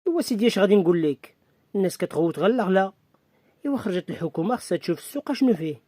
ايوا سيدي اش غادي نقول لك، الناس كتغوت غير الاغلا. ايوا خرجت الحكومه خصها تشوف السوق اشنو فيه،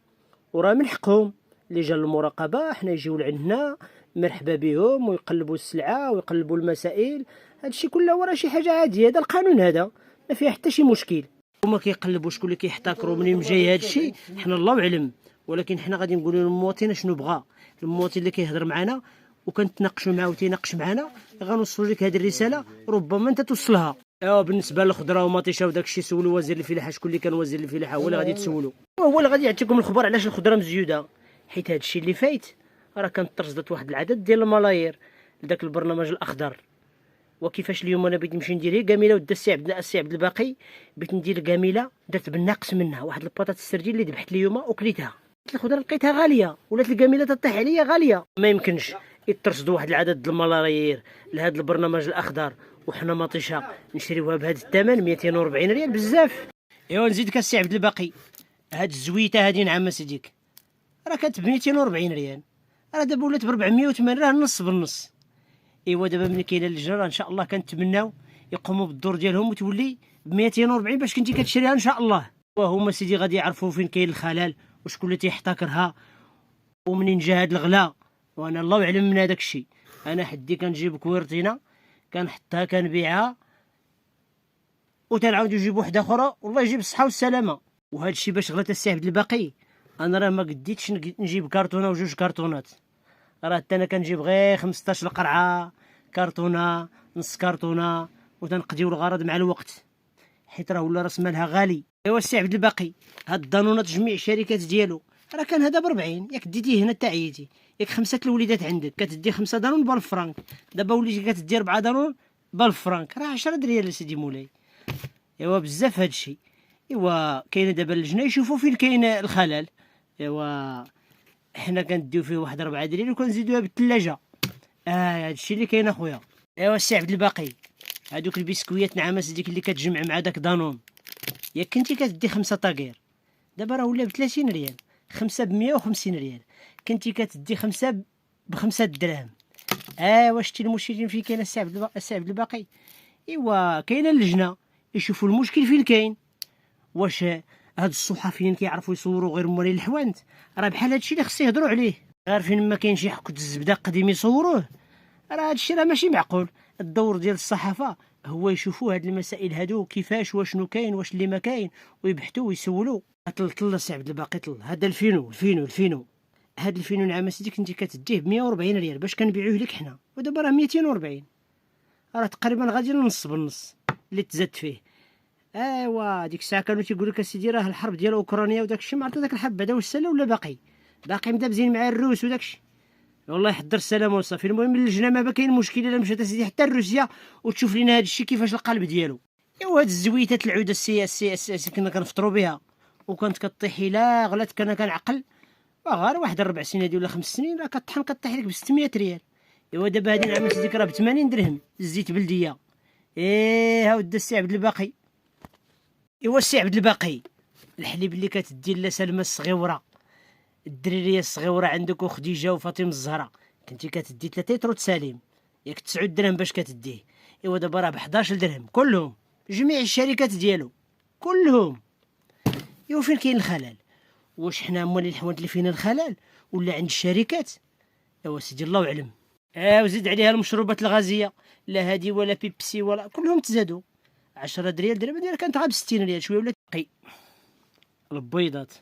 وراه من حقهم اللي جا المراقبه حنا يجيو لعندنا مرحبا بهم ويقلبوا السلعه ويقلبوا المسائل. هادشي كله وراه شي حاجه عاديه، هذا القانون هذا ما فيه حتى شي مشكل. هما كيقلبوا شكون اللي كيحتكروا منين جاي هادشي حنا الله اعلم، ولكن حنا غادي نقولوا للمواطن شنو بغى. المواطن اللي كيهضر معنا وكنتناقشوا معاه وتيناقش معنا غنوصلوا لك هذه الرساله، ربما انت توصلها. ايوا بالنسبه للخضره ومطيشه وداك الشيء سولوا وزير الفلاحه، شكون اللي كان وزير الفلاحه هو اللي غادي تسولوا، وهو اللي غادي يعطيكم الخبر علاش الخضره مزيوده. حيت هذا الشيء اللي فايت راه كانت ترصدت واحد العدد ديال الملايير لذاك البرنامج الاخضر. وكيفاش اليوم انا بغيت نمشي ندير كاميله ودا السي عبد الباقي، بغيت ندير كاميله درت بالناقص منها واحد البطاط السردين اللي ذبحت لي اليوم وكليتها. الخضره لقيتها غاليه، ولات الكاميله تطيح عليا غاليه. ما يمكنش يترصدوا واحد العدد ديال الملايير لهذا البرنامج الاخضر وحنا مطيشه نشريوها بهذا الثمن 240 ريال بزاف. ايوا نزيدك السي عبد الباقي، هاد الزويته هادي نعم سيديك راه كانت ب 240 ريال، راه دابا ولات ب 480، راه نص بالنص. ايوا دابا ملي كاينه اللجنه راه ان شاء الله كنتمناو يقوموا بالدور ديالهم وتولي ب 240 باش كنتي كتشريها ان شاء الله. وهما سيدي غادي يعرفوا فين كاين الخلل وشكون اللي تيحتكرها ومنين جا هاد الغلا، وانا الله اعلم من هذاك الشيء. انا حدي كنجيب كويرتينا كنحطها كنبيعها وتنعاود نجيب وحده اخرى والله يجيب الصحه والسلامه. وهذا الشيء باش غلط السي عبد الباقي انا راه ما قديتش نجيب كرتونه وجوج كرتونات، راه حتى انا كنجيب غير 15 قرعه، كرتونه نص كرتونه وتنقضيو الغرض مع الوقت، حيت راه ولا راس مالها غالي. ايوا السي عبد الباقي هاد الدانونات جميع الشركات ديالو راه كان هذا ب 40، ياك ديتيه هنا تعيتي، ياك 5 الوليدات عندك كتدي 5 دانون ب 1000 فرانك، دابا وليتي كتدي 4 دانون ب 1000 فرانك، راه 10 ريال سيدي مولاي. ايوا بزاف هاد الشيء. ايوا كاينه دابا اللجنه يشوفوا فين كاين الخلل. ايوا حنا كنديو فيه واحد 4 دريال وكنزيدوها بالثلاجه. هادشي اللي كاين اخويا. ايوا السي عبد الباقي هادوك البسكويات نعم سيديك اللي كتجمع مع داك دانون، ياك كنتي كتدي 5 طاكير دابا راه ولا ب 30 ريال، 5 ب 150 ريال، كنتي كتدي 5 ب 5 دراهم. واش شتي المشكل فين كاين السي عبد الباقي؟ ايوا كاينه اللجنه يشوفوا المشكل فين كاين. واش هاد الصحفيين كيعرفوا يصوروا غير مورين الحوانت؟ راه بحال هادشي اللي خصو يهضروا عليه، غير فين ما كاين شي حكوت الزبده قديم يصوروه، راه هادشي راه ماشي معقول. الدور ديال الصحافه هو يشوفوا هاد المسائل هادو كيفاش واشنو كاين واش اللي ما كاين ويبحثوا ويسولوا. طل السي عبد الباقي طل هذا الفينو هاد الفينو نعم سيدي كنتي كتديه ب 140 ريال باش كنبيعوه لك حنا، ودابا راه 240، راه تقريبا غادي للنص بالنص اللي تزاد فيه. ايوا ديك الساعه كانوا تيقول لك اسيدي راه الحرب ديال اوكرانيا وداك الشيء، ما عرفت داك الحرب بعدا واش سالا ولا باقي مدابزين مع الروس وداك الشيء. والله يحضر السلامه وصافي. المهم اللجنه ما كاين مشكل الا مشات اسيدي حتى لروسيا وتشوف لينا هذا الشيء كيفاش القلب ديالو. ايوا هاد الزويتات العوده السي كنا كنفطروا بها وكانت كطيح الا غلات كنا كنعقل غير واحد 4 سنين هادي ولا 5 سنين راه كطيح لك ب 600 ريال. ايوا دابا هادي نعم سيدي راه ب 80 درهم الزيت بلديه. ها ود السي عبد الباقي. ايوا السي عبد الباقي الحليب اللي كتدي لا سلمى الصغيوره الدريريه الصغيوره عندك وخديجه وفاطمه الزهراء كنتي كتدي 3 لتر سالم ياك 9 درهم باش كتديه. ايوا دابا راه ب 11 درهم كلهم، جميع الشركات ديالو كلهم. ايوا فين كاين الخلل؟ واش حنا مولي الحوانت اللي فينا الخلل ولا عند الشركات؟ ايوا سيدي الله اعلم. وزيد عليها المشروبات الغازيه، لا هادي ولا بيبسي ولا كلهم تزادوا 10 دريال دابا كانت غا ب 60 ريال شويه ولا تقي. البيضات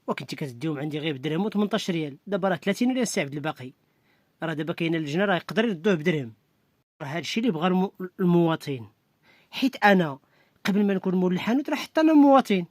وكنتي كتديهم عندي غير بدرهم و18 ريال، دابا راه 30 ريال السي عبد الباقي. راه دابا كاينه اللجنه راه يقدر يردوه بدرهم. راه هادشي اللي بغى المواطن، حيت انا قبل ما نكون مول الحانوت راه حتى انا مواطن،